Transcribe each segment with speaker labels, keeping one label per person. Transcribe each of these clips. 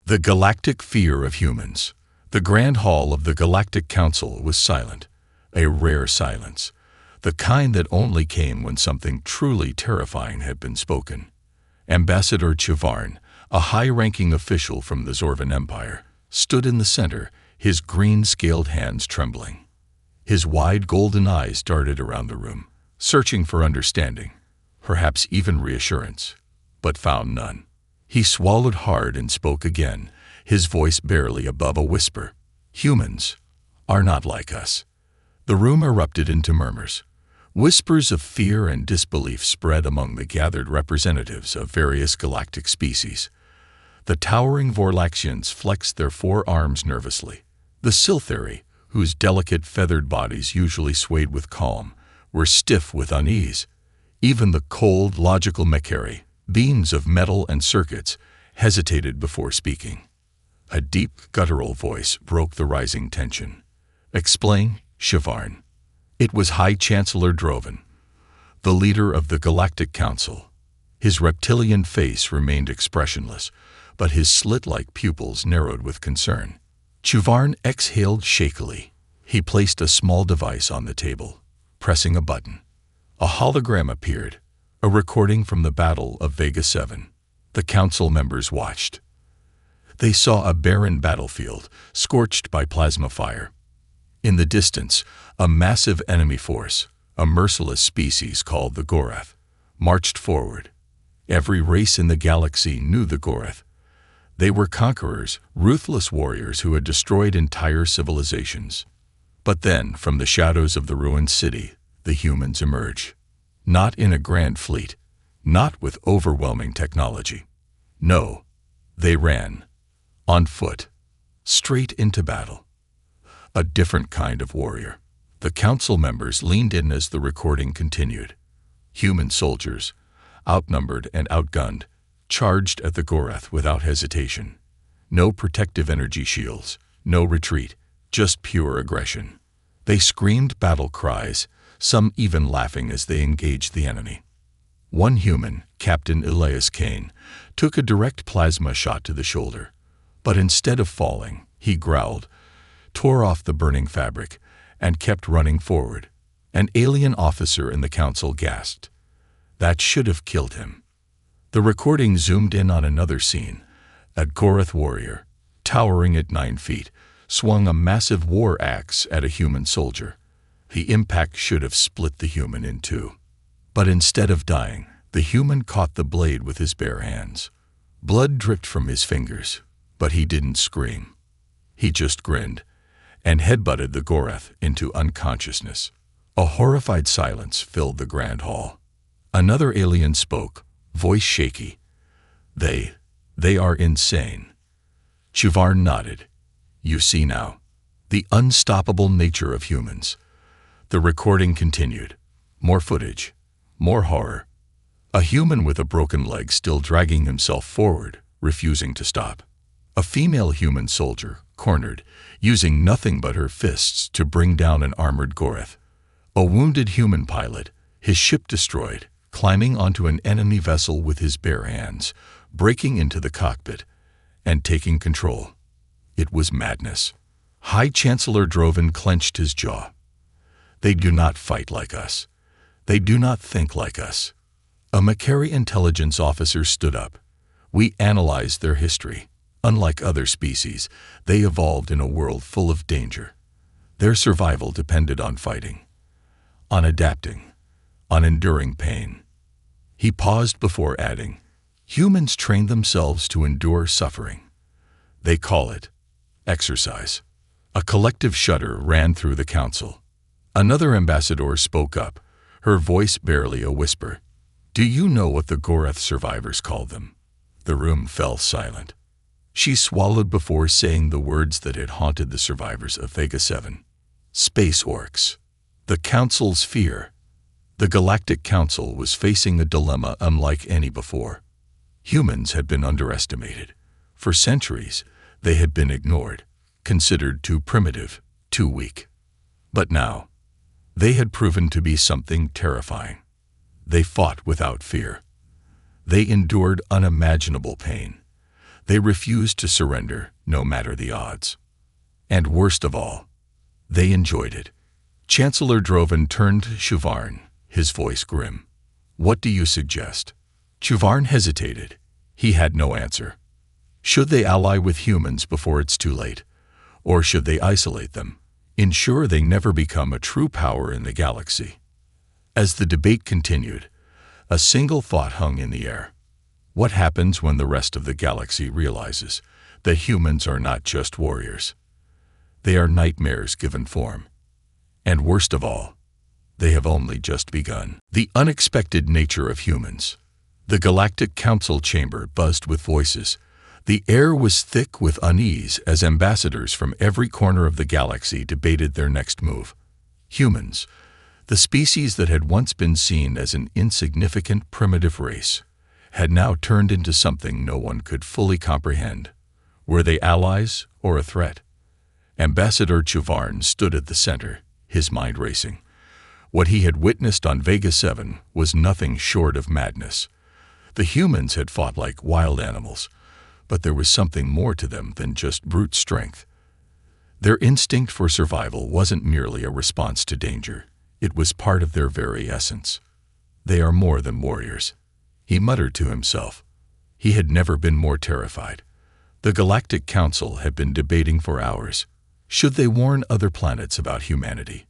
Speaker 1: The galactic fear of humans. The grand hall of the Galactic Council was silent, a rare silence, the kind that only came when something truly terrifying had been spoken. Ambassador Chivarn, a high-ranking official from the Zorvan Empire, stood in the center, his green-scaled hands trembling. His wide golden eyes darted around the room, searching for understanding, perhaps even reassurance, but found none. He swallowed hard and spoke again, his voice barely above a whisper. Humans are not like us. The room erupted into murmurs. Whispers of fear and disbelief spread among the gathered representatives of various galactic species. The towering Vorlaxians flexed their forearms nervously. The Siltheri, whose delicate feathered bodies usually swayed with calm, were stiff with unease. Even the cold, logical Mecheri, beams of metal and circuits, hesitated before speaking. A deep, guttural voice broke the rising tension. Explain, Chivarn. It was High Chancellor Drovan, the leader of the Galactic Council. His reptilian face remained expressionless, but his slit-like pupils narrowed with concern. Chivarn exhaled shakily. He placed a small device on the table, pressing a button. A hologram appeared, a recording from the Battle of Vega 7. The council members watched. They saw a barren battlefield, scorched by plasma fire. In the distance, a massive enemy force, a merciless species called the Gorath, marched forward. Every race in the galaxy knew the Gorath. They were conquerors, ruthless warriors who had destroyed entire civilizations. But then, from the shadows of the ruined city, the humans emerged. Not in a grand fleet, not with overwhelming technology. No, they ran, on foot, straight into battle. A different kind of warrior. The council members leaned in as the recording continued. Human soldiers, outnumbered and outgunned, charged at the Gorath without hesitation. No protective energy shields, no retreat, just pure aggression. They screamed battle cries, some even laughing as they engaged the enemy. One human, Captain Elias Kane, took a direct plasma shot to the shoulder. But instead of falling, he growled, tore off the burning fabric, and kept running forward. An alien officer in the council gasped. That should have killed him. The recording zoomed in on another scene. A Gorath warrior, towering at 9 feet, swung a massive war axe at a human soldier. The impact should have split the human in two. But instead of dying, the human caught the blade with his bare hands. Blood dripped from his fingers, but he didn't scream. He just grinned and headbutted the Gorath into unconsciousness. A horrified silence filled the grand hall. Another alien spoke, voice shaky. They are insane. Chivarn nodded. You see now, the unstoppable nature of humans. The recording continued. More footage, more horror. A human with a broken leg still dragging himself forward, refusing to stop. A female human soldier, cornered, using nothing but her fists to bring down an armored Gorath. A wounded human pilot, his ship destroyed, climbing onto an enemy vessel with his bare hands, breaking into the cockpit, and taking control. It was madness. High Chancellor Drovan clenched his jaw. They do not fight like us. They do not think like us. A Mecheri intelligence officer stood up. We analyzed their history. Unlike other species, they evolved in a world full of danger. Their survival depended on fighting, on adapting, on enduring pain. He paused before adding, humans train themselves to endure suffering. They call it exercise. A collective shudder ran through the council. Another ambassador spoke up, her voice barely a whisper. Do you know what the Gorath survivors called them? The room fell silent. She swallowed before saying the words that had haunted the survivors of Vega 7. Space Orcs. The Council's fear. The Galactic Council was facing a dilemma unlike any before. Humans had been underestimated. For centuries, they had been ignored, considered too primitive, too weak. But now, they had proven to be something terrifying. They fought without fear. They endured unimaginable pain. They refused to surrender, no matter the odds. And worst of all, they enjoyed it. Chancellor Drovan turned to Chuvarn, his voice grim. "What do you suggest?" Chuvarn hesitated. He had no answer. Should they ally with humans before it's too late? Or should they isolate them, ensure they never become a true power in the galaxy? As the debate continued, a single thought hung in the air. What happens when the rest of the galaxy realizes that humans are not just warriors? They are nightmares given form. And worst of all, they have only just begun. The unexpected nature of humans. The Galactic Council chamber buzzed with voices. The air was thick with unease as ambassadors from every corner of the galaxy debated their next move. Humans, the species that had once been seen as an insignificant primitive race, had now turned into something no one could fully comprehend. Were they allies or a threat? Ambassador Chuvarn stood at the center, his mind racing. What he had witnessed on Vega 7 was nothing short of madness. The humans had fought like wild animals, but there was something more to them than just brute strength. Their instinct for survival wasn't merely a response to danger. It was part of their very essence. They are more than warriors, he muttered to himself. He had never been more terrified. The Galactic Council had been debating for hours. Should they warn other planets about humanity?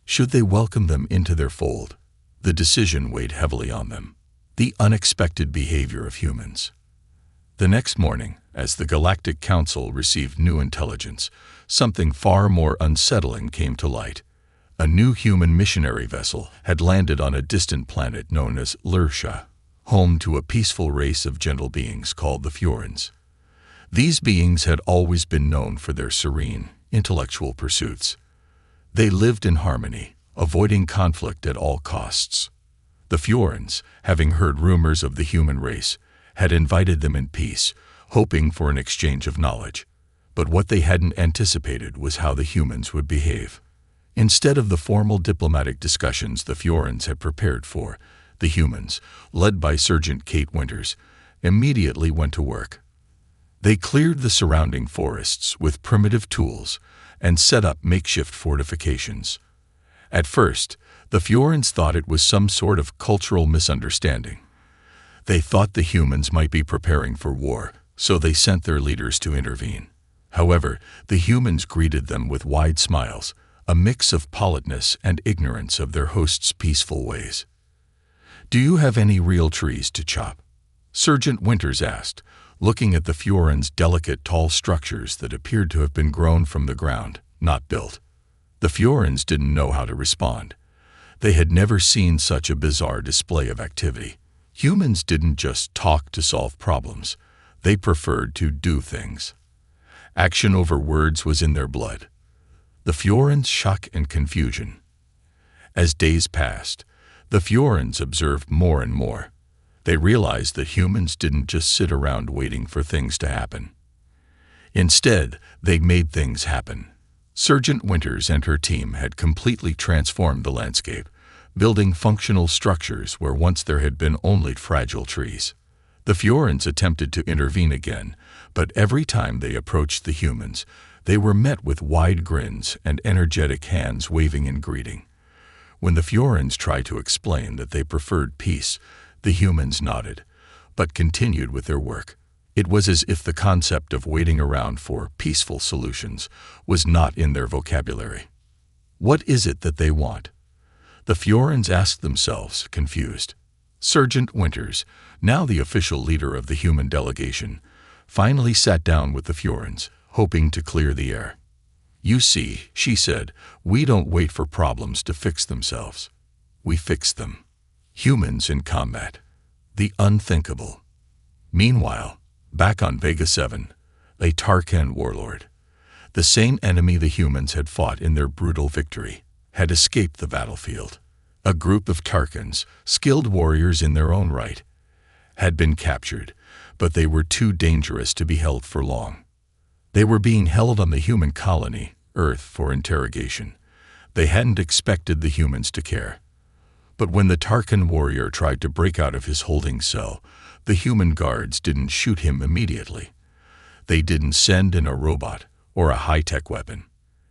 Speaker 1: Should they welcome them into their fold? The decision weighed heavily on them. The unexpected behavior of humans. The next morning, as the Galactic Council received new intelligence, something far more unsettling came to light. A new human missionary vessel had landed on a distant planet known as Lurked, home to a peaceful race of gentle beings called the Fjorans. These beings had always been known for their serene, intellectual pursuits. They lived in harmony, avoiding conflict at all costs. The Fjorans, having heard rumors of the human race, had invited them in peace, hoping for an exchange of knowledge. But what they hadn't anticipated was how the humans would behave. Instead of the formal diplomatic discussions the Fjorans had prepared for, the humans, led by Sergeant Kate Winters, immediately went to work. They cleared the surrounding forests with primitive tools and set up makeshift fortifications. At first, the Fjorans thought it was some sort of cultural misunderstanding. They thought the humans might be preparing for war, so they sent their leaders to intervene. However, the humans greeted them with wide smiles, a mix of politeness and ignorance of their hosts' peaceful ways. "Do you have any real trees to chop?" Sergeant Winters asked, looking at the Fjorans' delicate tall structures that appeared to have been grown from the ground, not built. The Fjorans didn't know how to respond. They had never seen such a bizarre display of activity. Humans didn't just talk to solve problems. They preferred to do things. Action over words was in their blood. The Fjorans' shock and confusion. As days passed, the Fjorans observed more and more. They realized that humans didn't just sit around waiting for things to happen. Instead, they made things happen. Sergeant Winters and her team had completely transformed the landscape, building functional structures where once there had been only fragile trees. The Fjorans attempted to intervene again, but every time they approached the humans, they were met with wide grins and energetic hands waving in greeting. When the Fjorans tried to explain that they preferred peace, the humans nodded, but continued with their work. It was as if the concept of waiting around for peaceful solutions was not in their vocabulary. What is it that they want? The Fjorans asked themselves, confused. Sergeant Winters, now the official leader of the human delegation, finally sat down with the Fjorans, hoping to clear the air. "You see," she said, "we don't wait for problems to fix themselves. We fix them. Humans in combat. The unthinkable." Meanwhile, back on Vega 7, a Tarkan warlord, the same enemy the humans had fought in their brutal victory, had escaped the battlefield. A group of Tarkans, skilled warriors in their own right, had been captured, but they were too dangerous to be held for long. They were being held on the human colony, Earth, for interrogation. They hadn't expected the humans to care. But when the Tarkan warrior tried to break out of his holding cell, the human guards didn't shoot him immediately. They didn't send in a robot or a high-tech weapon.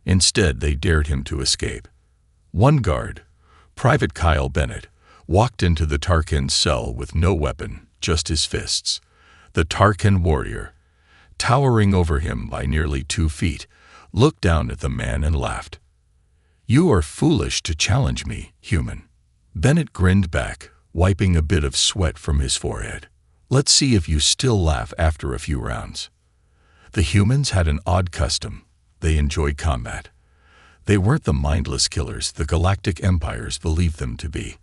Speaker 1: Instead, they dared him to escape. One guard, Private Kyle Bennett, walked into the Tarkin cell with no weapon, just his fists. The Tarkin warrior, towering over him by nearly 2 feet, looked down at the man and laughed. "You are foolish to challenge me, human." Bennett grinned back, wiping a bit of sweat from his forehead. "Let's see if you still laugh after a few rounds." The humans had an odd custom. They enjoyed combat. They weren't the mindless killers the galactic empires believed them to be.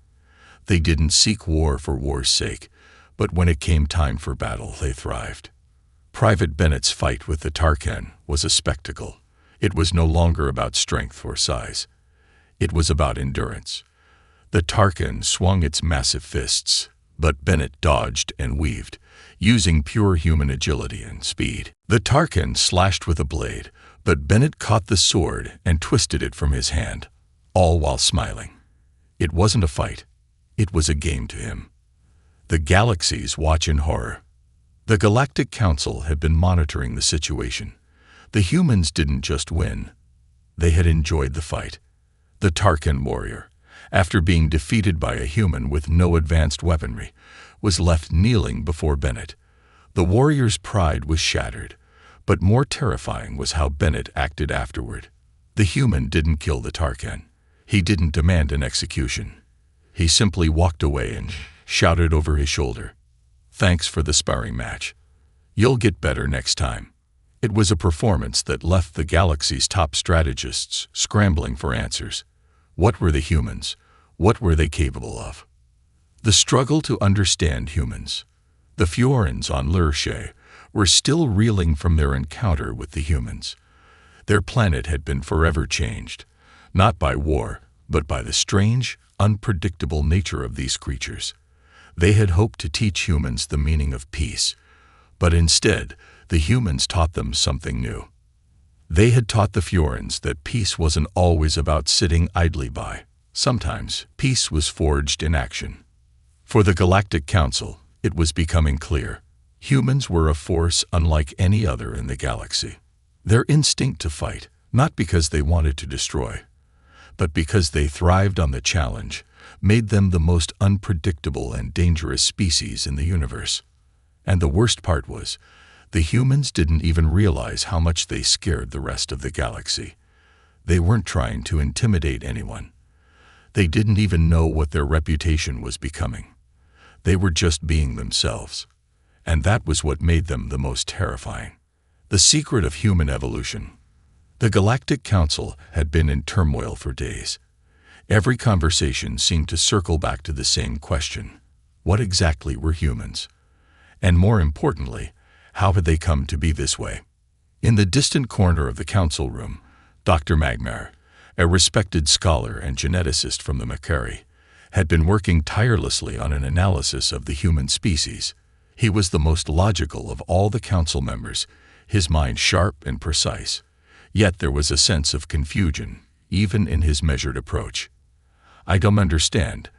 Speaker 1: They didn't seek war for war's sake, but when it came time for battle, they thrived. Private Bennett's fight with the Tarkin was a spectacle. It was no longer about strength or size. It was about endurance. The Tarkin swung its massive fists, but Bennett dodged and weaved, using pure human agility and speed. The Tarkin slashed with a blade, but Bennett caught the sword and twisted it from his hand, all while smiling. It wasn't a fight. It was a game to him. The galaxies watch in horror. The Galactic Council had been monitoring the situation. The humans didn't just win. They had enjoyed the fight. The Tarkin warrior, after being defeated by a human with no advanced weaponry, was left kneeling before Bennett. The warrior's pride was shattered, but more terrifying was how Bennett acted afterward. The human didn't kill the Tarkin. He didn't demand an execution. He simply walked away and shouted over his shoulder, "Thanks for the sparring match. You'll get better next time." It was a performance that left the galaxy's top strategists scrambling for answers. What were the humans? What were they capable of? The struggle to understand humans. The Fjorans on Lurked were still reeling from their encounter with the humans. Their planet had been forever changed, not by war, but by the strange, unpredictable nature of these creatures. They had hoped to teach humans the meaning of peace, but instead, the humans taught them something new. They had taught the Fjorans that peace wasn't always about sitting idly by. Sometimes, peace was forged in action. For the Galactic Council, it was becoming clear. Humans were a force unlike any other in the galaxy. Their instinct to fight, not because they wanted to destroy, but because they thrived on the challenge, made them the most unpredictable and dangerous species in the universe. And the worst part was, the humans didn't even realize how much they scared the rest of the galaxy. They weren't trying to intimidate anyone. They didn't even know what their reputation was becoming. They were just being themselves. And that was what made them the most terrifying. The secret of human evolution. The Galactic Council had been in turmoil for days. Every conversation seemed to circle back to the same question. What exactly were humans? And more importantly, how had they come to be this way? In the distant corner of the council room, Dr. Magmar, a respected scholar and geneticist from the Makari, had been working tirelessly on an analysis of the human species. He was the most logical of all the council members, his mind sharp and precise. Yet there was a sense of confusion, even in his measured approach. "I don't understand,"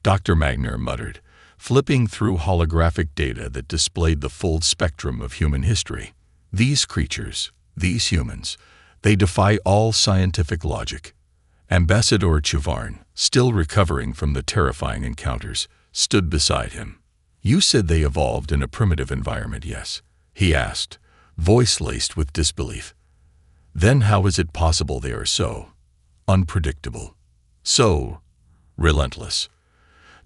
Speaker 1: Dr. Magmar muttered, flipping through holographic data that displayed the full spectrum of human history. "These creatures, these humans, they defy all scientific logic." Ambassador Chivarn, still recovering from the terrifying encounters, stood beside him. "You said they evolved in a primitive environment, yes?" he asked, voice laced with disbelief. "Then how is it possible they are so unpredictable, so relentless?"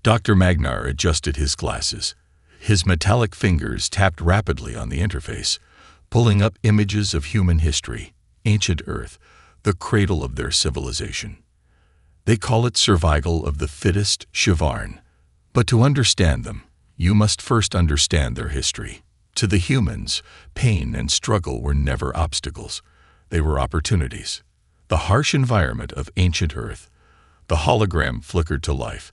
Speaker 1: Dr. Magmar adjusted his glasses. His metallic fingers tapped rapidly on the interface, pulling up images of human history, ancient Earth, the cradle of their civilization. "They call it survival of the fittest, Chivarn. But to understand them, you must first understand their history. To the humans, pain and struggle were never obstacles. They were opportunities. The harsh environment of ancient Earth." The hologram flickered to life,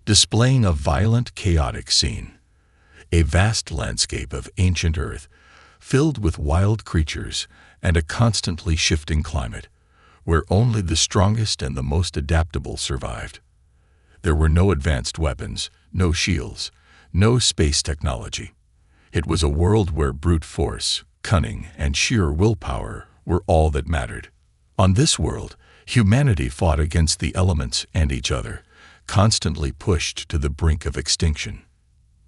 Speaker 1: displaying a violent, chaotic scene. A vast landscape of ancient Earth, filled with wild creatures and a constantly shifting climate, where only the strongest and the most adaptable survived. There were no advanced weapons, no shields, no space technology. It was a world where brute force, cunning and sheer willpower were all that mattered. On this world, humanity fought against the elements and each other, constantly pushed to the brink of extinction.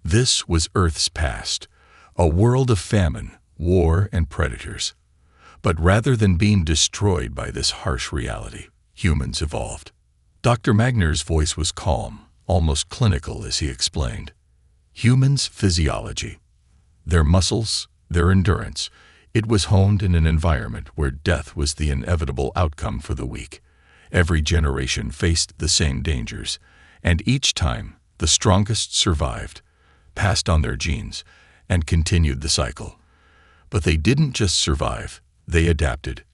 Speaker 1: This was Earth's past, a world of famine, war, and predators. But rather than being destroyed by this harsh reality, humans evolved. Dr. Magner's voice was calm, almost clinical as he explained. Humans' physiology, their muscles, their endurance, it was honed in an environment where death was the inevitable outcome for the weak. Every generation faced the same dangers, and each time the strongest survived, passed on their genes, and continued the cycle. But they didn't just survive, they adapted.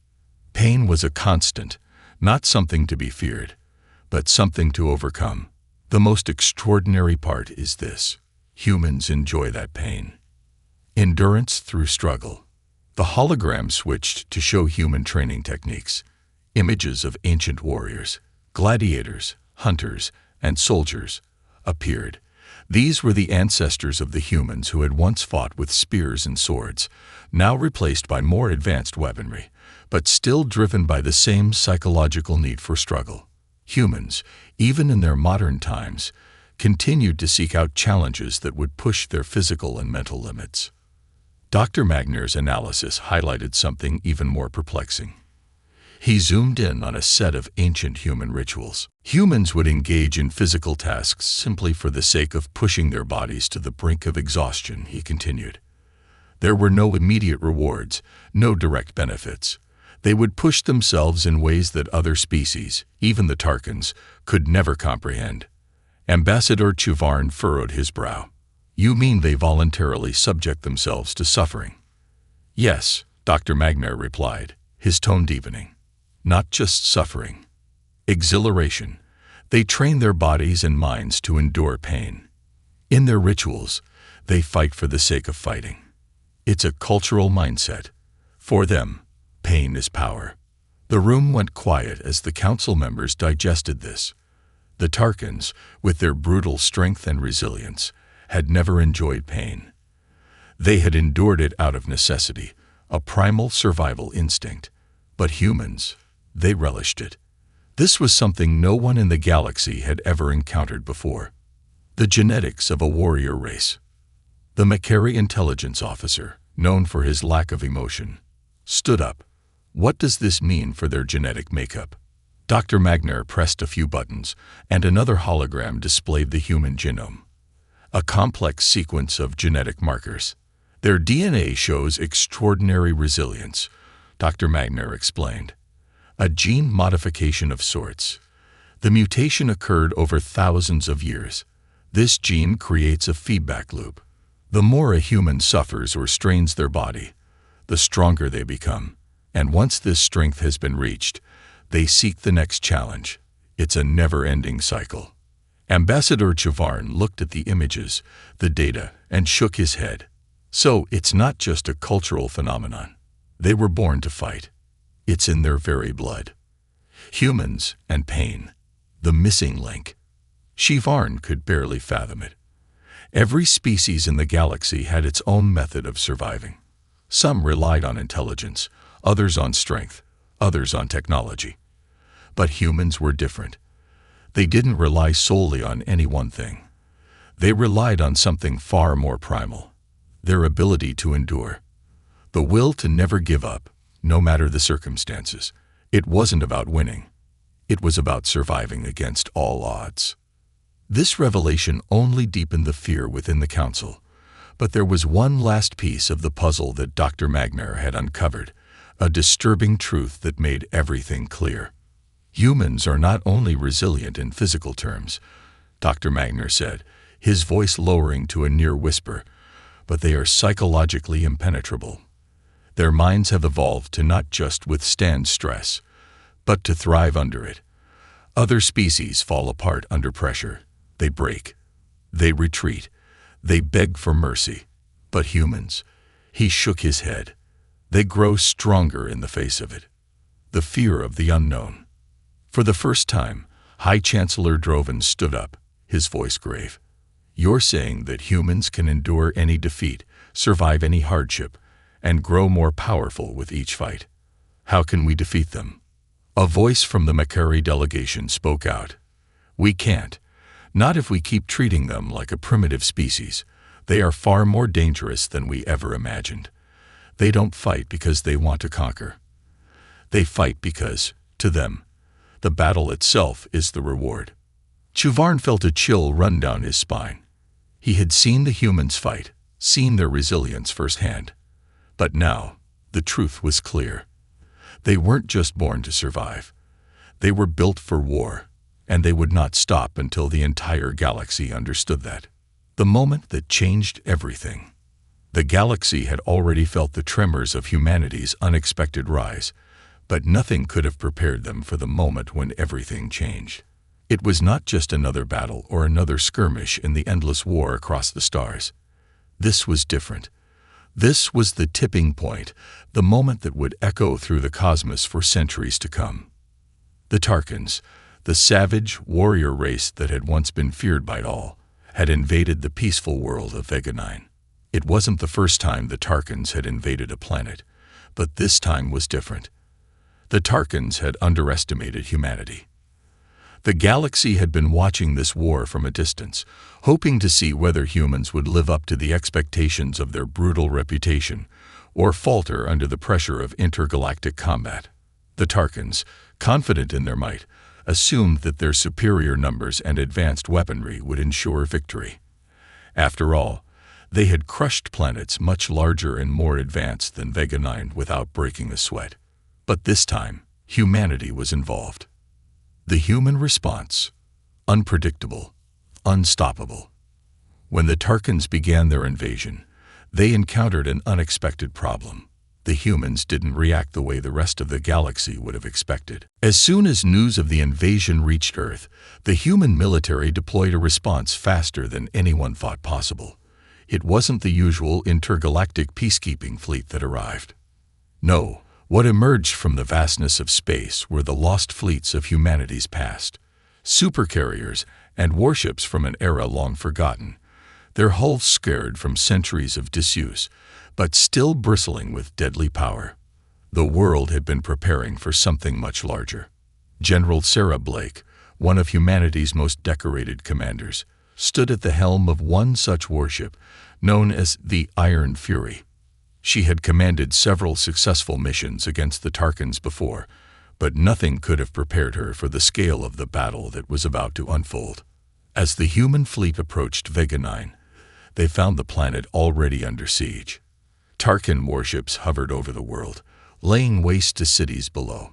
Speaker 1: Pain was a constant, not something to be feared, but something to overcome. The most extraordinary part is this: humans enjoy that pain. Endurance through struggle. The hologram switched to show human training techniques. Images of ancient warriors, gladiators, hunters, and soldiers appeared. These were the ancestors of the humans who had once fought with spears and swords, now replaced by more advanced weaponry, but still driven by the same psychological need for struggle. Humans, even in their modern times, continued to seek out challenges that would push their physical and mental limits. Dr. Magner's analysis highlighted something even more perplexing. He zoomed in on a set of ancient human rituals. Humans would engage in physical tasks simply for the sake of pushing their bodies to the brink of exhaustion, he continued. There were no immediate rewards, no direct benefits. They would push themselves in ways that other species, even the Tarkans, could never comprehend. Ambassador Chuvarn furrowed his brow. You mean they voluntarily subject themselves to suffering? Yes, Dr. Magner replied, his tone deepening. Not just suffering. Exhilaration. They train their bodies and minds to endure pain. In their rituals, they fight for the sake of fighting. It's a cultural mindset. For them, pain is power. The room went quiet as the council members digested this. The Tarkans, with their brutal strength and resilience, had never enjoyed pain. They had endured it out of necessity, a primal survival instinct. But humans, they relished it. This was something no one in the galaxy had ever encountered before. The genetics of a warrior race. The Makari intelligence officer, known for his lack of emotion, stood up. What does this mean for their genetic makeup? Dr. Magner pressed a few buttons, and another hologram displayed the human genome. A complex sequence of genetic markers. Their DNA shows extraordinary resilience, Dr. Magner explained. A gene modification of sorts. The mutation occurred over thousands of years. This gene creates a feedback loop. The more a human suffers or strains their body, the stronger they become. And once this strength has been reached, they seek the next challenge. It's a never-ending cycle. Ambassador Chuvarn looked at the images, the data, and shook his head. So it's not just a cultural phenomenon. They were born to fight. It's in their very blood. Humans and pain. The missing link. Chuvarn could barely fathom it. Every species in the galaxy had its own method of surviving. Some relied on intelligence, others on strength, others on technology. But humans were different. They didn't rely solely on any one thing. They relied on something far more primal. Their ability to endure. The will to never give up, no matter the circumstances. It wasn't about winning. It was about surviving against all odds. This revelation only deepened the fear within the council. But there was one last piece of the puzzle that Dr. Magner had uncovered, a disturbing truth that made everything clear. Humans are not only resilient in physical terms, Dr. Magner said, his voice lowering to a near whisper, but they are psychologically impenetrable. Their minds have evolved to not just withstand stress, but to thrive under it. Other species fall apart under pressure. They break. They retreat. They beg for mercy. But humans, he shook his head. They grow stronger in the face of it. The fear of the unknown. For the first time, High Chancellor Droven stood up, his voice grave. You're saying that humans can endure any defeat, survive any hardship, and grow more powerful with each fight. How can we defeat them? A voice from the Makari delegation spoke out. We can't. Not if we keep treating them like a primitive species. They are far more dangerous than we ever imagined. They don't fight because they want to conquer. They fight because, to them, the battle itself is the reward. Chuvarn felt a chill run down his spine. He had seen the humans fight, seen their resilience firsthand. But now, the truth was clear. They weren't just born to survive. They were built for war, and they would not stop until the entire galaxy understood that. The moment that changed everything. The galaxy had already felt the tremors of humanity's unexpected rise, but nothing could have prepared them for the moment when everything changed. It was not just another battle or another skirmish in the endless war across the stars. This was different. This was the tipping point, the moment that would echo through the cosmos for centuries to come. The Tarkans, the savage warrior race that had once been feared by all, had invaded the peaceful world of Vega 9. It wasn't the first time the Tarkans had invaded a planet, but this time was different. The Tarkans had underestimated humanity. The galaxy had been watching this war from a distance, hoping to see whether humans would live up to the expectations of their brutal reputation or falter under the pressure of intergalactic combat. The Tarkans, confident in their might, assumed that their superior numbers and advanced weaponry would ensure victory. After all, they had crushed planets much larger and more advanced than Vega 9 without breaking a sweat. But this time, humanity was involved. The human response, unpredictable, unstoppable. When the Tarkans began their invasion, they encountered an unexpected problem. The humans didn't react the way the rest of the galaxy would have expected. As soon as news of the invasion reached Earth, the human military deployed a response faster than anyone thought possible. It wasn't the usual intergalactic peacekeeping fleet that arrived. No. What emerged from the vastness of space were the lost fleets of humanity's past, supercarriers and warships from an era long forgotten, their hulls scarred from centuries of disuse, but still bristling with deadly power. The world had been preparing for something much larger. General Sarah Blake, one of humanity's most decorated commanders, stood at the helm of one such warship, known as the Iron Fury. She had commanded several successful missions against the Tarkans before, but nothing could have prepared her for the scale of the battle that was about to unfold. As the human fleet approached Vega 9, they found the planet already under siege. Tarkan warships hovered over the world, laying waste to cities below.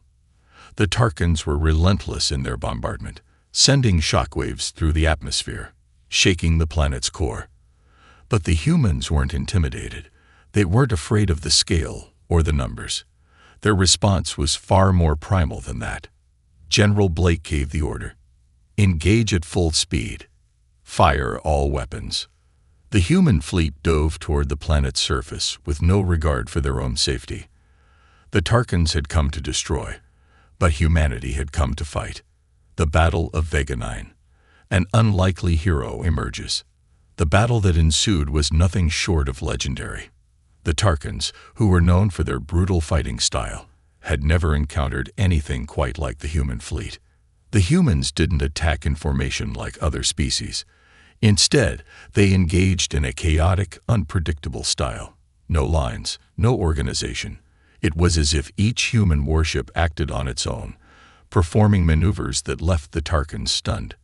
Speaker 1: The Tarkans were relentless in their bombardment, sending shockwaves through the atmosphere, shaking the planet's core. But the humans weren't intimidated. They weren't afraid of the scale or the numbers. Their response was far more primal than that. General Blake gave the order. Engage at full speed. Fire all weapons. The human fleet dove toward the planet's surface with no regard for their own safety. The Tarkans had come to destroy, but humanity had come to fight. The Battle of Vega 9. An unlikely hero emerges. The battle that ensued was nothing short of legendary. The Tarkans, who were known for their brutal fighting style, had never encountered anything quite like the human fleet. The humans didn't attack in formation like other species. Instead, they engaged in a chaotic, unpredictable style. No lines, no organization. It was as if each human warship acted on its own, performing maneuvers that left the Tarkans stunned.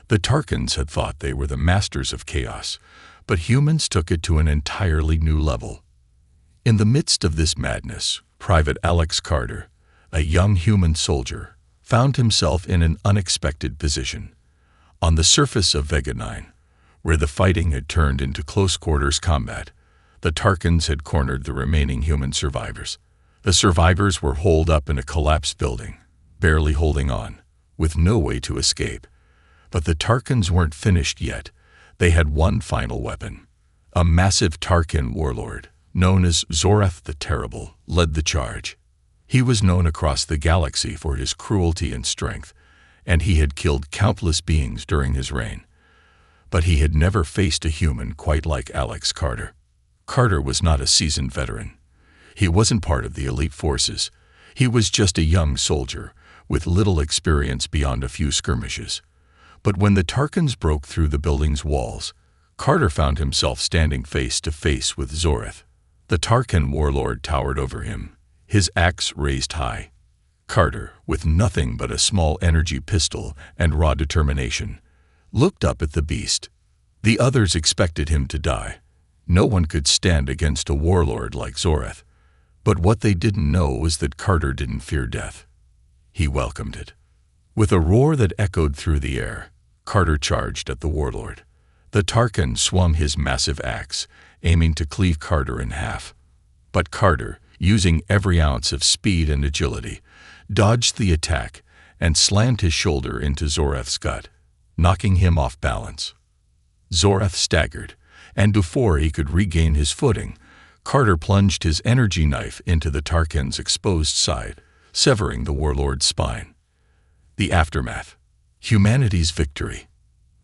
Speaker 1: The Tarkans had thought they were the masters of chaos, but humans took it to an entirely new level. In the midst of this madness, Private Alex Carter, a young human soldier, found himself in an unexpected position. On the surface of Vega 9, where the fighting had turned into close-quarters combat, the Tarkans had cornered the remaining human survivors. The survivors were holed up in a collapsed building, barely holding on, with no way to escape. But the Tarkans weren't finished yet. They had one final weapon. A massive Tarkan warlord, known as Zorath the Terrible, led the charge. He was known across the galaxy for his cruelty and strength, and he had killed countless beings during his reign. But he had never faced a human quite like Alex Carter. Carter was not a seasoned veteran. He wasn't part of the elite forces. He was just a young soldier, with little experience beyond a few skirmishes. But when the Tarkans broke through the building's walls, Carter found himself standing face to face with Zoreth. The Tarkan warlord towered over him, his axe raised high. Carter, with nothing but a small energy pistol and raw determination, looked up at the beast. The others expected him to die. No one could stand against a warlord like Zoreth. But what they didn't know was that Carter didn't fear death. He welcomed it. With a roar that echoed through the air, Carter charged at the warlord. The Tarkan swung his massive axe, aiming to cleave Carter in half. But Carter, using every ounce of speed and agility, dodged the attack and slammed his shoulder into Zoreth's gut, knocking him off balance. Zoreth staggered, and before he could regain his footing, Carter plunged his energy knife into the Tarkan's exposed side, severing the warlord's spine. The aftermath. Humanity's victory.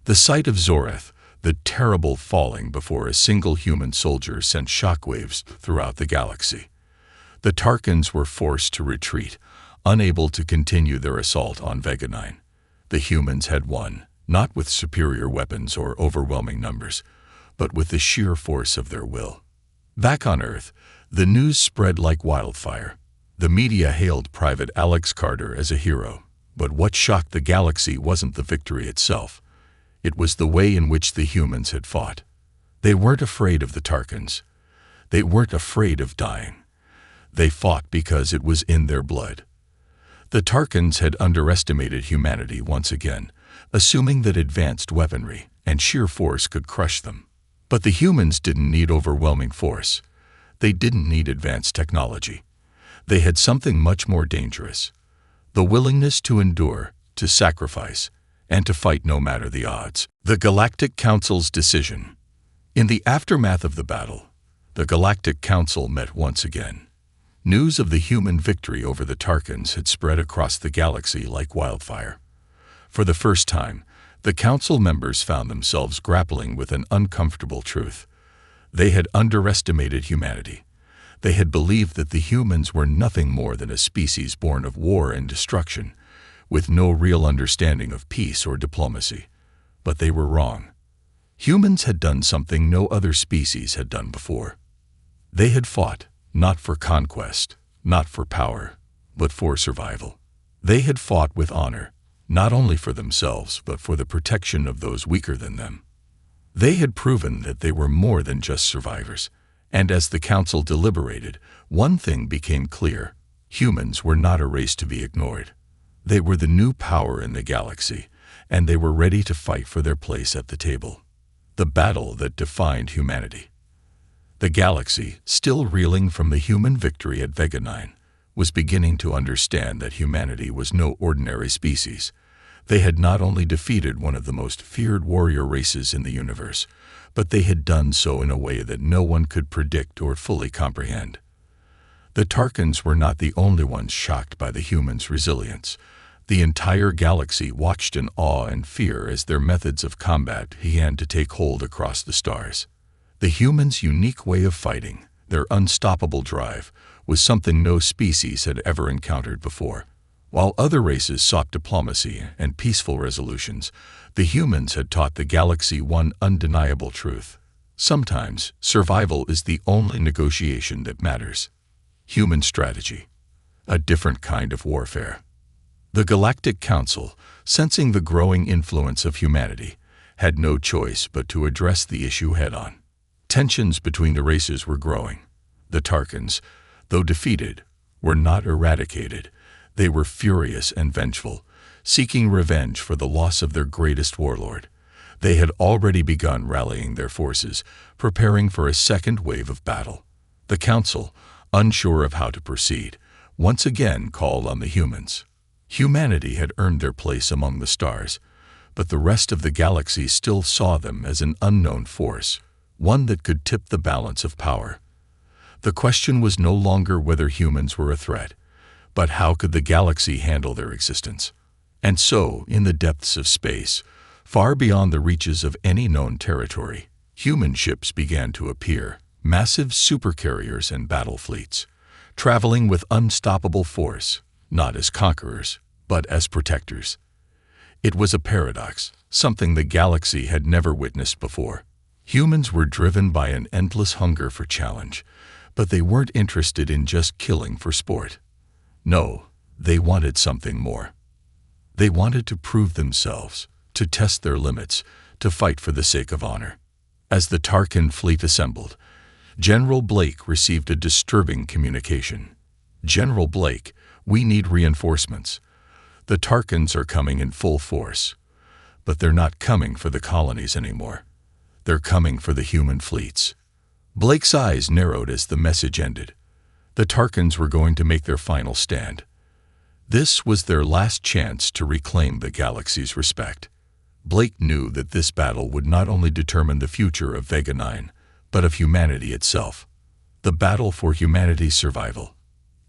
Speaker 1: The sight of Zoreth, the terrible falling before a single human soldier, sent shockwaves throughout the galaxy. The Tarkans were forced to retreat, unable to continue their assault on Vega 9. The humans had won, not with superior weapons or overwhelming numbers, but with the sheer force of their will. Back on Earth, the news spread like wildfire. The media hailed Private Alex Carter as a hero, but what shocked the galaxy wasn't the victory itself. It was the way in which the humans had fought. They weren't afraid of the Tarkans. They weren't afraid of dying. They fought because it was in their blood. The Tarkans had underestimated humanity once again, assuming that advanced weaponry and sheer force could crush them. But the humans didn't need overwhelming force. They didn't need advanced technology. They had something much more dangerous: the willingness to endure, to sacrifice, and to fight no matter the odds. The Galactic Council's decision. In the aftermath of the battle, the Galactic Council met once again. News of the human victory over the Tarkans had spread across the galaxy like wildfire. For the first time, the Council members found themselves grappling with an uncomfortable truth. They had underestimated humanity. They had believed that the humans were nothing more than a species born of war and destruction, with no real understanding of peace or diplomacy. But they were wrong. Humans had done something no other species had done before. They had fought, not for conquest, not for power, but for survival. They had fought with honor, not only for themselves, but for the protection of those weaker than them. They had proven that they were more than just survivors, and as the Council deliberated, one thing became clear: humans were not a race to be ignored. They were the new power in the galaxy, and they were ready to fight for their place at the table. The battle that defined humanity. The galaxy, still reeling from the human victory at Vega 9, was beginning to understand that humanity was no ordinary species. They had not only defeated one of the most feared warrior races in the universe, but they had done so in a way that no one could predict or fully comprehend. The Tarkans were not the only ones shocked by the humans' resilience. The entire galaxy watched in awe and fear as their methods of combat began to take hold across the stars. The humans' unique way of fighting, their unstoppable drive, was something no species had ever encountered before. While other races sought diplomacy and peaceful resolutions, the humans had taught the galaxy one undeniable truth: sometimes survival is the only negotiation that matters. Human strategy. A different kind of warfare. The Galactic Council, sensing the growing influence of humanity, had no choice but to address the issue head-on. Tensions between the races were growing. The Tarkans, though defeated, were not eradicated. They were furious and vengeful, seeking revenge for the loss of their greatest warlord. They had already begun rallying their forces, preparing for a second wave of battle. The Council, unsure of how to proceed, once again called on the humans. Humanity had earned their place among the stars, but the rest of the galaxy still saw them as an unknown force, one that could tip the balance of power. The question was no longer whether humans were a threat, but how could the galaxy handle their existence? And so, in the depths of space, far beyond the reaches of any known territory, human ships began to appear, massive supercarriers and battle fleets. traveling with unstoppable force, not as conquerors, but as protectors. It was a paradox, something the galaxy had never witnessed before. Humans were driven by an endless hunger for challenge, but they weren't interested in just killing for sport. No, they wanted something more. They wanted to prove themselves, to test their limits, to fight for the sake of honor. As the Tarkin fleet assembled, General Blake received a disturbing communication. "General Blake, we need reinforcements. The Tarkins are coming in full force. But they're not coming for the colonies anymore. They're coming for the human fleets." Blake's eyes narrowed as the message ended. The Tarkins were going to make their final stand. This was their last chance to reclaim the galaxy's respect. Blake knew that this battle would not only determine the future of Vega 9, but of humanity itself. The battle for humanity's survival.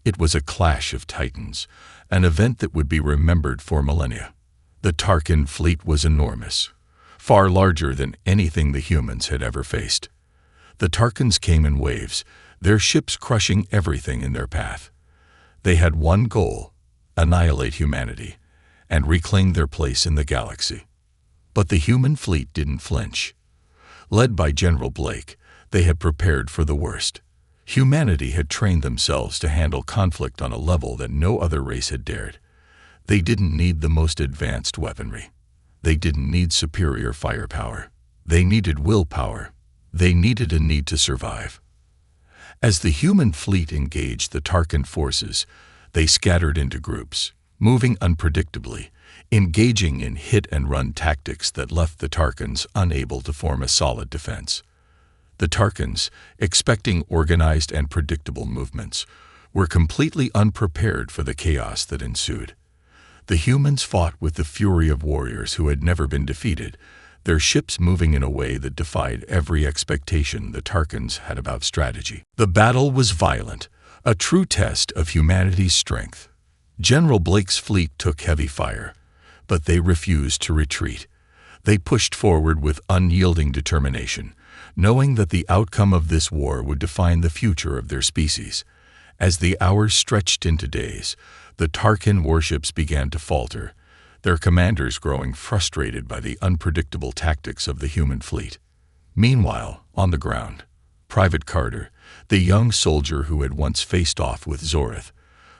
Speaker 1: It was a clash of titans, an event that would be remembered for millennia. The Tarkin fleet was enormous, far larger than anything the humans had ever faced. The Tarkins came in waves, their ships crushing everything in their path. They had one goal: annihilate humanity and reclaim their place in the galaxy. But the human fleet didn't flinch. Led by General Blake, they had prepared for the worst. Humanity had trained themselves to handle conflict on a level that no other race had dared. They didn't need the most advanced weaponry. They didn't need superior firepower. They needed willpower. They needed a need to survive. As the human fleet engaged the Tarkin forces, they scattered into groups, moving unpredictably, engaging in hit-and-run tactics that left the Tarkins unable to form a solid defense. The Tarkins, expecting organized and predictable movements, were completely unprepared for the chaos that ensued. The humans fought with the fury of warriors who had never been defeated, their ships moving in a way that defied every expectation the Tarkins had about strategy. The battle was violent, a true test of humanity's strength. General Blake's fleet took heavy fire, but they refused to retreat. They pushed forward with unyielding determination, knowing that the outcome of this war would define the future of their species. As the hours stretched into days, the Tarkin warships began to falter, their commanders growing frustrated by the unpredictable tactics of the human fleet. Meanwhile, on the ground, Private Carter, the young soldier who had once faced off with Zoreth,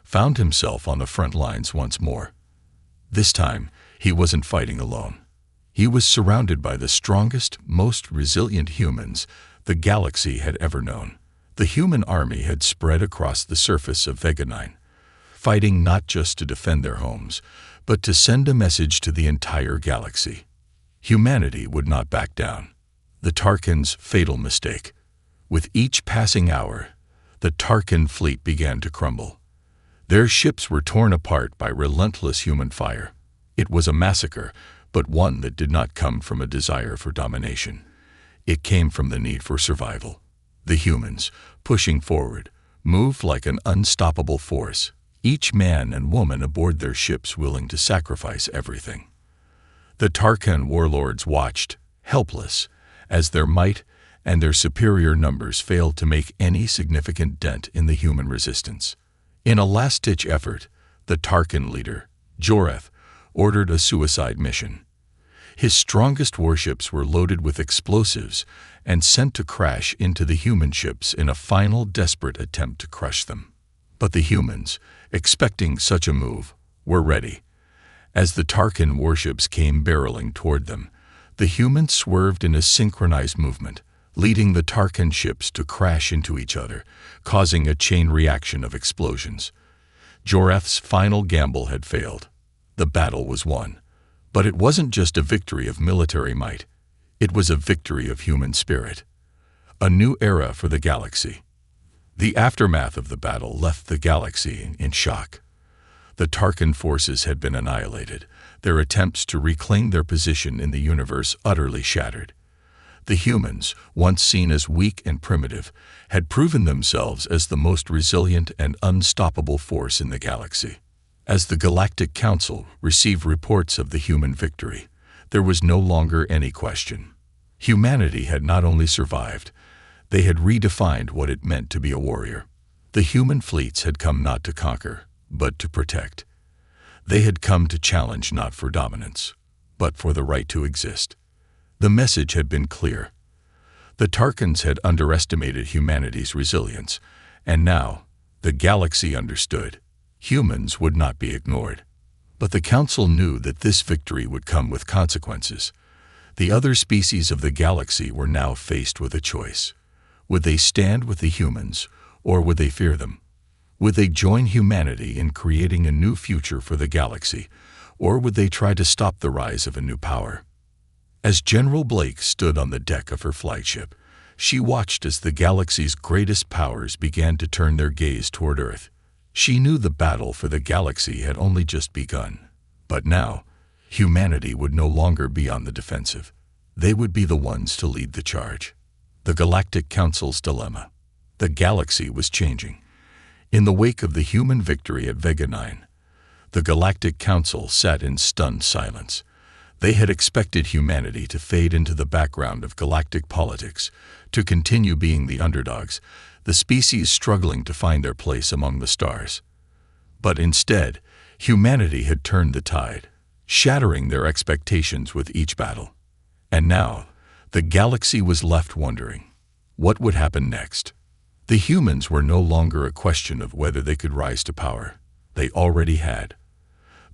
Speaker 1: found himself on the front lines once more. This time, he wasn't fighting alone. He was surrounded by the strongest, most resilient humans the galaxy had ever known. The human army had spread across the surface of Vega 9, fighting not just to defend their homes, but to send a message to the entire galaxy. Humanity would not back down. The Tarkins' fatal mistake. With each passing hour, the Tarkin fleet began to crumble. Their ships were torn apart by relentless human fire. It was a massacre, but one that did not come from a desire for domination. It came from the need for survival. The humans, pushing forward, moved like an unstoppable force, each man and woman aboard their ships willing to sacrifice everything. The Tarkin warlords watched, helpless, as their might and their superior numbers failed to make any significant dent in the human resistance. In a last-ditch effort, the Tarkin leader, Zoreth, ordered a suicide mission. His strongest warships were loaded with explosives and sent to crash into the human ships in a final desperate attempt to crush them. But the humans, expecting such a move, were ready. As the Tarkin warships came barreling toward them, the humans swerved in a synchronized movement, leading the Tarkin ships to crash into each other, causing a chain reaction of explosions. Zoreth's final gamble had failed. The battle was won. But it wasn't just a victory of military might. It was a victory of human spirit. A new era for the galaxy. The aftermath of the battle left the galaxy in shock. The Tarkin forces had been annihilated, their attempts to reclaim their position in the universe utterly shattered. The humans, once seen as weak and primitive, had proven themselves as the most resilient and unstoppable force in the galaxy. As the Galactic Council received reports of the human victory, there was no longer any question. Humanity had not only survived, they had redefined what it meant to be a warrior. The human fleets had come not to conquer, but to protect. They had come to challenge not for dominance, but for the right to exist. The message had been clear. The Tarkans had underestimated humanity's resilience, and now the galaxy understood. Humans would not be ignored. But the Council knew that this victory would come with consequences. The other species of the galaxy were now faced with a choice. Would they stand with the humans, or would they fear them? Would they join humanity in creating a new future for the galaxy, or would they try to stop the rise of a new power? As General Blake stood on the deck of her flagship, she watched as the galaxy's greatest powers began to turn their gaze toward Earth. She knew the battle for the galaxy had only just begun. But now, humanity would no longer be on the defensive. They would be the ones to lead the charge. The Galactic Council's dilemma. The galaxy was changing. In the wake of the human victory at Vega 9, the Galactic Council sat in stunned silence. They had expected humanity to fade into the background of galactic politics, to continue being the underdogs, the species struggling to find their place among the stars. But instead, humanity had turned the tide, shattering their expectations with each battle. And now, the galaxy was left wondering, what would happen next? The humans were no longer a question of whether they could rise to power. They already had.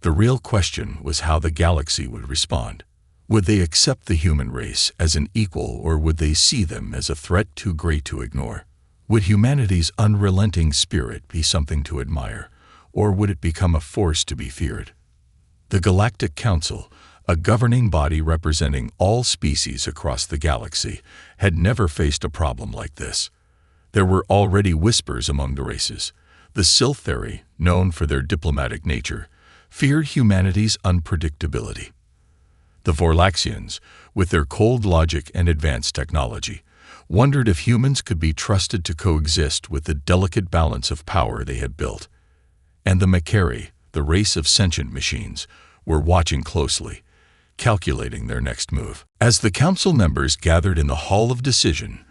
Speaker 1: The real question was how the galaxy would respond. Would they accept the human race as an equal, or would they see them as a threat too great to ignore? Would humanity's unrelenting spirit be something to admire, or would it become a force to be feared? The Galactic Council, a governing body representing all species across the galaxy, had never faced a problem like this. There were already whispers among the races. The Siltheri, known for their diplomatic nature, feared humanity's unpredictability. The Vorlaxians, with their cold logic and advanced technology, wondered if humans could be trusted to coexist with the delicate balance of power they had built. And the Makari, the race of sentient machines, were watching closely, calculating their next move. As the council members gathered in the Hall of Decision,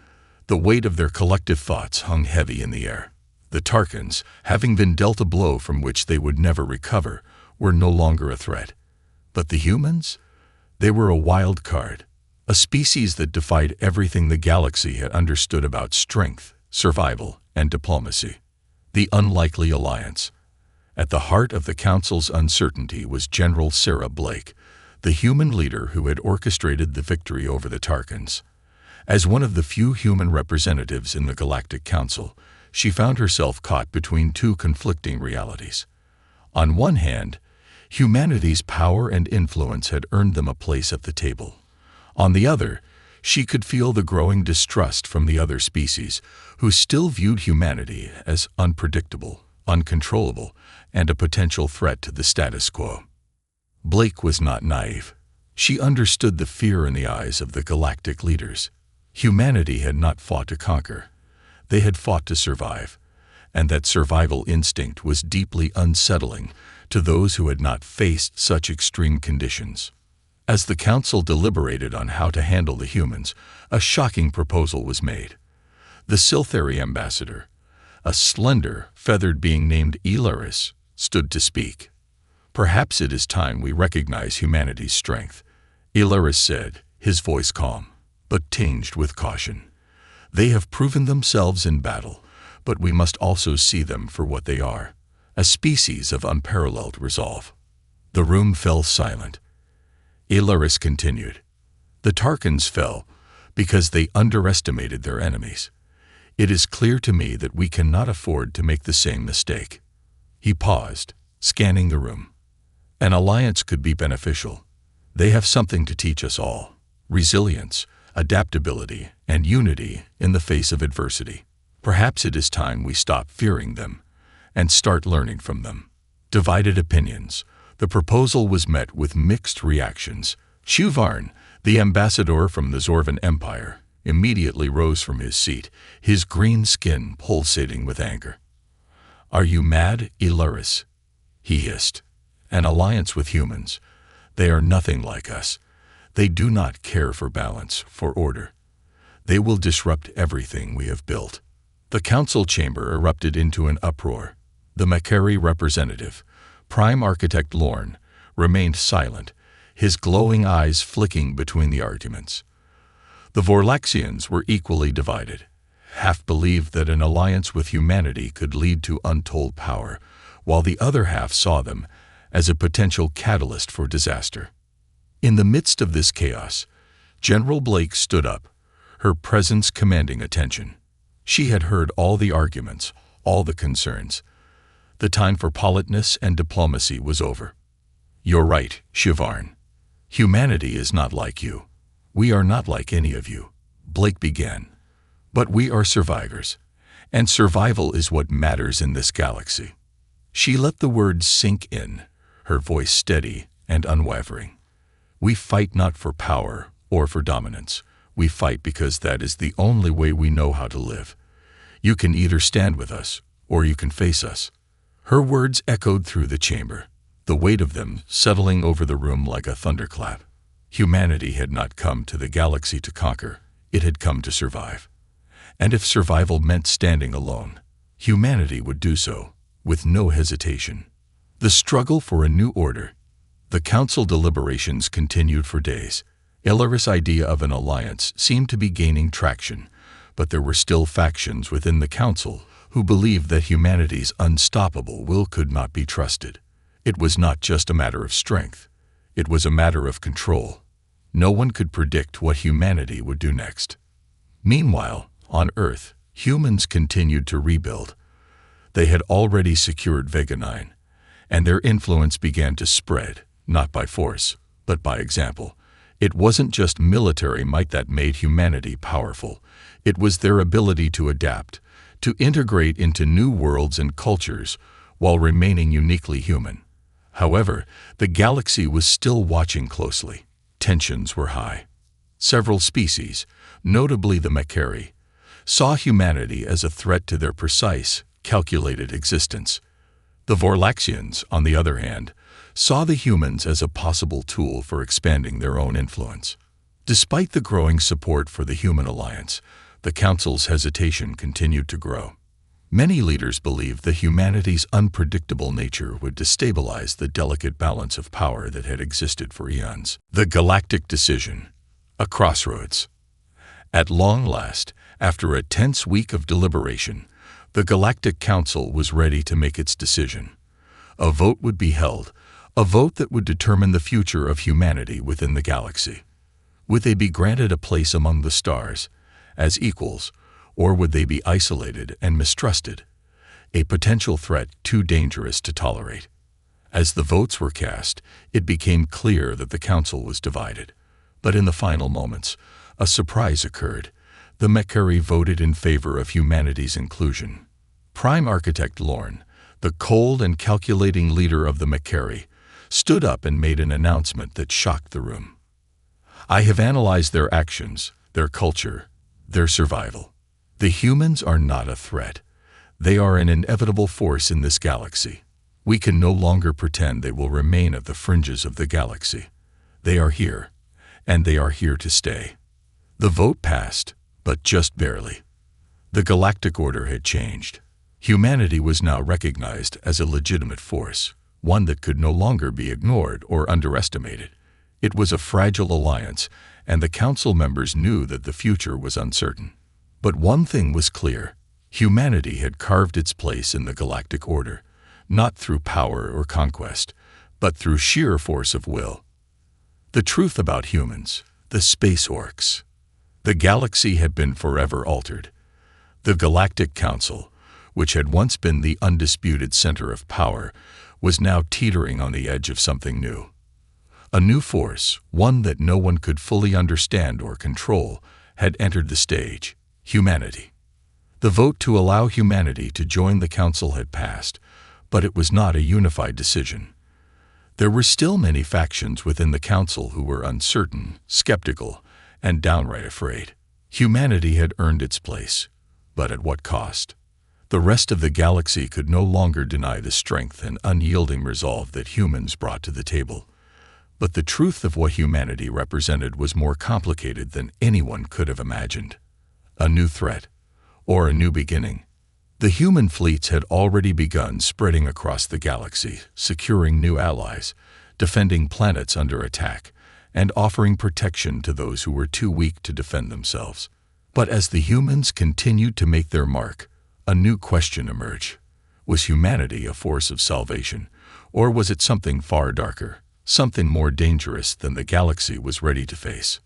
Speaker 1: the weight of their collective thoughts hung heavy in the air. The Tarkans, having been dealt a blow from which they would never recover, were no longer a threat. But the humans? They were a wild card, a species that defied everything the galaxy had understood about strength, survival, and diplomacy. The unlikely alliance. At the heart of the Council's uncertainty was General Sarah Blake, the human leader who had orchestrated the victory over the Tarkans. As one of the few human representatives in the Galactic Council, she found herself caught between two conflicting realities. On one hand, humanity's power and influence had earned them a place at the table. On the other, she could feel the growing distrust from the other species, who still viewed humanity as unpredictable, uncontrollable, and a potential threat to the status quo. Blake was not naive. She understood the fear in the eyes of the galactic leaders. Humanity had not fought to conquer. They had fought to survive, and that survival instinct was deeply unsettling to those who had not faced such extreme conditions. As the council deliberated on how to handle the humans, a shocking proposal was made. The Siltheri ambassador, a slender, feathered being named Ilaris, stood to speak. "Perhaps it is time we recognize humanity's strength," Ilaris said, his voice calm, but tinged with caution. "They have proven themselves in battle, but we must also see them for what they are, a species of unparalleled resolve." The room fell silent. Ilaris continued, "The Tarkans fell because they underestimated their enemies. It is clear to me that we cannot afford to make the same mistake." He paused, scanning the room. "An alliance could be beneficial. They have something to teach us all: resilience, adaptability, and unity in the face of adversity. Perhaps it is time we stop fearing them and start learning from them." Divided opinions. The proposal was met with mixed reactions. Shuvarn, the ambassador from the Zorvan Empire, immediately rose from his seat, his green skin pulsating with anger. "Are you mad, Ilaris?" he hissed. "An alliance with humans. They are nothing like us. They do not care for balance, for order. They will disrupt everything we have built." The council chamber erupted into an uproar. The Makari representative, Prime Architect Lorne, remained silent, his glowing eyes flicking between the arguments. The Vorlaxians were equally divided. Half believed that an alliance with humanity could lead to untold power, while the other half saw them as a potential catalyst for disaster. In the midst of this chaos, General Blake stood up, her presence commanding attention. She had heard all the arguments, all the concerns. The time for politeness and diplomacy was over. "You're right, Shivarn. Humanity is not like you. We are not like any of you," Blake began. "But we are survivors, and survival is what matters in this galaxy." She let the words sink in, her voice steady and unwavering. "We fight not for power or for dominance. We fight because that is the only way we know how to live. You can either stand with us, or you can face us." Her words echoed through the chamber, the weight of them settling over the room like a thunderclap. Humanity had not come to the galaxy to conquer, it had come to survive. And if survival meant standing alone, humanity would do so, with no hesitation. The struggle for a new order. The council deliberations continued for days. Illyris' idea of an alliance seemed to be gaining traction, but there were still factions within the council who believed that humanity's unstoppable will could not be trusted. It was not just a matter of strength. It was a matter of control. No one could predict what humanity would do next. Meanwhile, on Earth, humans continued to rebuild. They had already secured Vega 9, and their influence began to spread, not by force, but by example. It wasn't just military might that made humanity powerful. It was their ability to adapt, to integrate into new worlds and cultures while remaining uniquely human. However, the galaxy was still watching closely. Tensions were high. Several species, notably the Makari, saw humanity as a threat to their precise, calculated existence. The Vorlaxians, on the other hand, saw the humans as a possible tool for expanding their own influence. Despite the growing support for the human alliance, the Council's hesitation continued to grow. Many leaders believed that humanity's unpredictable nature would destabilize the delicate balance of power that had existed for eons. The Galactic Decision, a crossroads. At long last, after a tense week of deliberation, the Galactic Council was ready to make its decision. A vote would be held, a vote that would determine the future of humanity within the galaxy. Would they be granted a place among the stars, as equals, or would they be isolated and mistrusted, a potential threat too dangerous to tolerate? As the votes were cast, it became clear that the Council was divided. But in the final moments, a surprise occurred. The Makari voted in favor of humanity's inclusion. Prime Architect Lorne, the cold and calculating leader of the Makari, stood up and made an announcement that shocked the room. "I have analyzed their actions, their culture, their survival. The humans are not a threat. They are an inevitable force in this galaxy. We can no longer pretend they will remain at the fringes of the galaxy. They are here, and they are here to stay." The vote passed, but just barely. The galactic order had changed. Humanity was now recognized as a legitimate force, one that could no longer be ignored or underestimated. It was a fragile alliance, and the council members knew that the future was uncertain. But one thing was clear: humanity had carved its place in the galactic order, not through power or conquest, but through sheer force of will. The truth about humans, the Space Orcs. The galaxy had been forever altered. The Galactic Council, which had once been the undisputed center of power, was now teetering on the edge of something new. A new force, one that no one could fully understand or control, had entered the stage: humanity. The vote to allow humanity to join the Council had passed, but it was not a unified decision. There were still many factions within the Council who were uncertain, skeptical, and downright afraid. Humanity had earned its place, but at what cost? The rest of the galaxy could no longer deny the strength and unyielding resolve that humans brought to the table. But the truth of what humanity represented was more complicated than anyone could have imagined. A new threat, or a new beginning. The human fleets had already begun spreading across the galaxy, securing new allies, defending planets under attack, and offering protection to those who were too weak to defend themselves. But as the humans continued to make their mark, a new question emerged. Was humanity a force of salvation, or was it something far darker, something more dangerous than the galaxy was ready to face?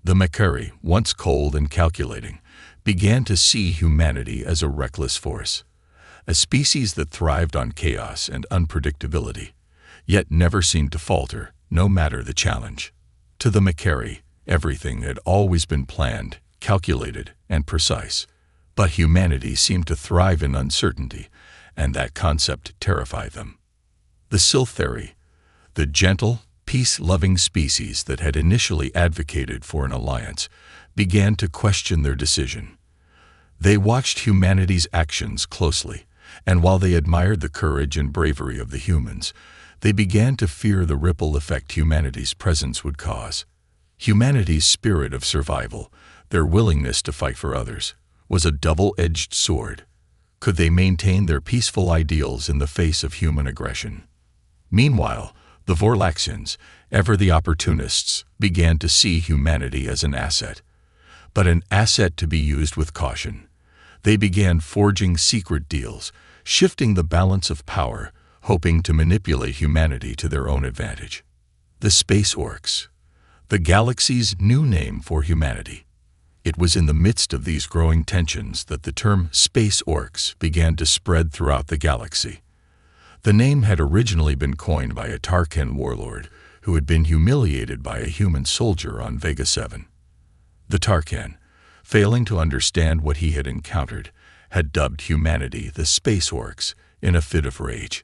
Speaker 1: The Makari, once cold and calculating, began to see humanity as a reckless force, a species that thrived on chaos and unpredictability, yet never seemed to falter, no matter the challenge. To the Makari, everything had always been planned, calculated, and precise, but humanity seemed to thrive in uncertainty, and that concept terrified them. The Siltheri, the gentle, peace-loving species that had initially advocated for an alliance, began to question their decision. They watched humanity's actions closely, and while they admired the courage and bravery of the humans, they began to fear the ripple effect humanity's presence would cause. Humanity's spirit of survival, their willingness to fight for others, was a double-edged sword. Could they maintain their peaceful ideals in the face of human aggression? Meanwhile, the Vorlaxians, ever the opportunists, began to see humanity as an asset, but an asset to be used with caution. They began forging secret deals, shifting the balance of power, hoping to manipulate humanity to their own advantage. The Space Orcs, the galaxy's new name for humanity. It was in the midst of these growing tensions that the term Space Orcs began to spread throughout the galaxy. The name had originally been coined by a Tarkan warlord who had been humiliated by a human soldier on Vega 7. The Tarkan, failing to understand what he had encountered, had dubbed humanity the Space Orcs in a fit of rage.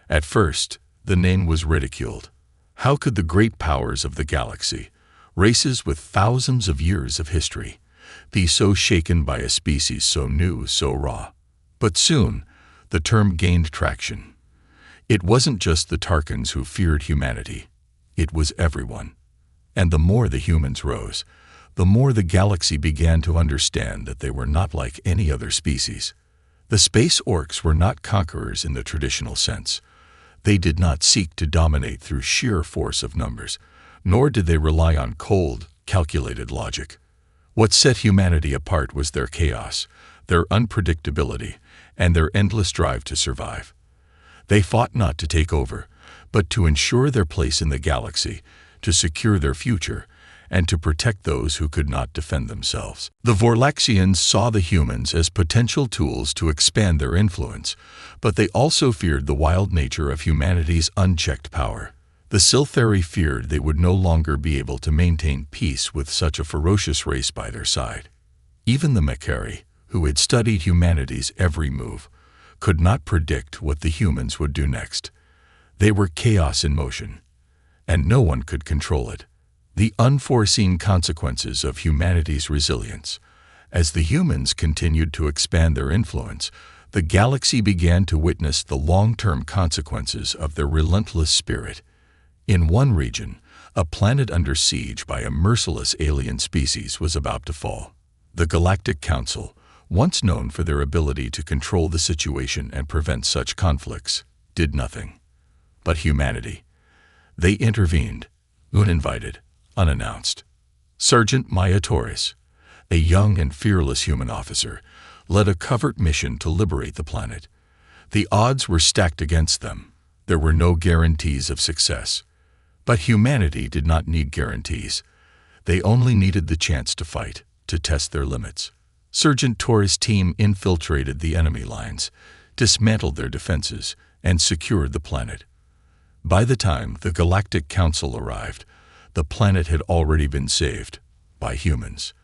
Speaker 1: At first, the name was ridiculed. How could the great powers of the galaxy, races with thousands of years of history, be so shaken by a species so new, so raw? But soon, the term gained traction. It wasn't just the Tarkans who feared humanity. It was everyone. And the more the humans rose, the more the galaxy began to understand that they were not like any other species. The Space Orcs were not conquerors in the traditional sense. They did not seek to dominate through sheer force of numbers, nor did they rely on cold, calculated logic. What set humanity apart was their chaos, their unpredictability, and their endless drive to survive. They fought not to take over, but to ensure their place in the galaxy, to secure their future, and to protect those who could not defend themselves. The Vorlaxians saw the humans as potential tools to expand their influence, but they also feared the wild nature of humanity's unchecked power. The Siltheri feared they would no longer be able to maintain peace with such a ferocious race by their side. Even the Makari, who had studied humanity's every move, could not predict what the humans would do next. They were chaos in motion, and no one could control it. The unforeseen consequences of humanity's resilience. As the humans continued to expand their influence, the galaxy began to witness the long-term consequences of their relentless spirit. In one region, a planet under siege by a merciless alien species was about to fall. The Galactic Council, once known for their ability to control the situation and prevent such conflicts, did nothing. But humanity. They intervened, uninvited, unannounced. Sergeant Maya Torres, a young and fearless human officer, led a covert mission to liberate the planet. The odds were stacked against them. There were no guarantees of success. But humanity did not need guarantees. They only needed the chance to fight, to test their limits. Sergeant Torres' team infiltrated the enemy lines, dismantled their defenses, and secured the planet. By the time the Galactic Council arrived, the planet had already been saved by humans.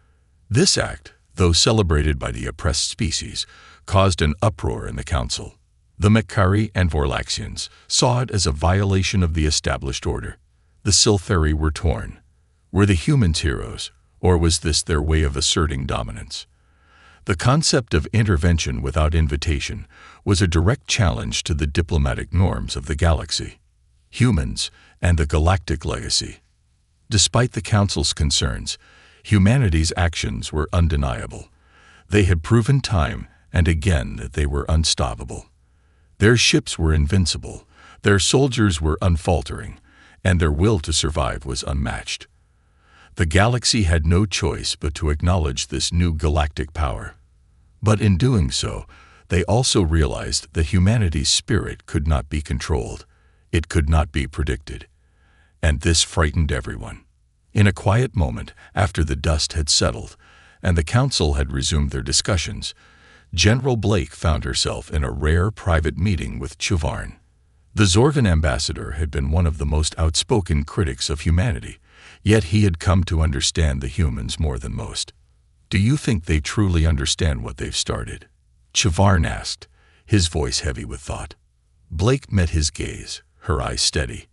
Speaker 1: This act, though celebrated by the oppressed species, caused an uproar in the Council. The Makari and Vorlaxians saw it as a violation of the established order. The Siltheri were torn. Were the humans heroes, or was this their way of asserting dominance? The concept of intervention without invitation was a direct challenge to the diplomatic norms of the galaxy. Humans and the galactic legacy. Despite the Council's concerns, humanity's actions were undeniable. They had proven time and again that they were unstoppable. Their ships were invincible, their soldiers were unfaltering, and their will to survive was unmatched. The galaxy had no choice but to acknowledge this new galactic power. But in doing so, they also realized that humanity's spirit could not be controlled. It could not be predicted. And this frightened everyone. In a quiet moment, after the dust had settled and the council had resumed their discussions, General Blake found herself in a rare private meeting with Chivarn. The Zorvan ambassador had been one of the most outspoken critics of humanity, yet he had come to understand the humans more than most. "Do you think they truly understand what they've started?" Chivarn asked, his voice heavy with thought. Blake met his gaze, her eyes steady.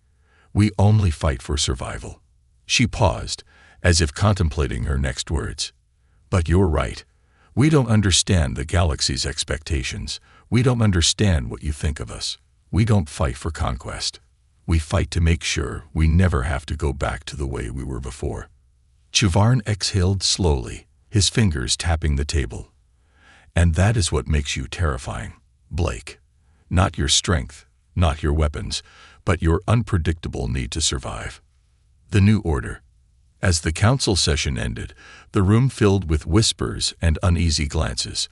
Speaker 1: "We only fight for survival." She paused, as if contemplating her next words. "But you're right. We don't understand the galaxy's expectations. We don't understand what you think of us. We don't fight for conquest. We fight to make sure we never have to go back to the way we were before." Chivarn exhaled slowly, his fingers tapping the table. "And that is what makes you terrifying, Blake. Not your strength, not your weapons, but your unpredictable need to survive." The new order. As the council session ended, the room filled with whispers and uneasy glances.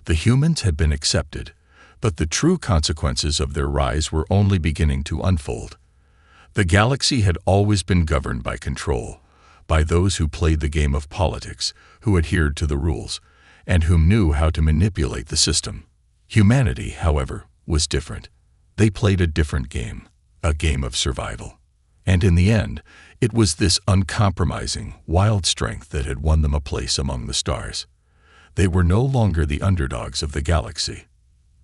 Speaker 1: The humans had been accepted, but the true consequences of their rise were only beginning to unfold. The galaxy had always been governed by control, by those who played the game of politics, who adhered to the rules, and who knew how to manipulate the system. Humanity, however, was different. They played a different game, a game of survival. And in the end, it was this uncompromising, wild strength that had won them a place among the stars. They were no longer the underdogs of the galaxy.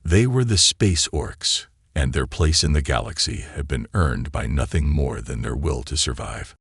Speaker 1: They were the Space Orcs, and their place in the galaxy had been earned by nothing more than their will to survive.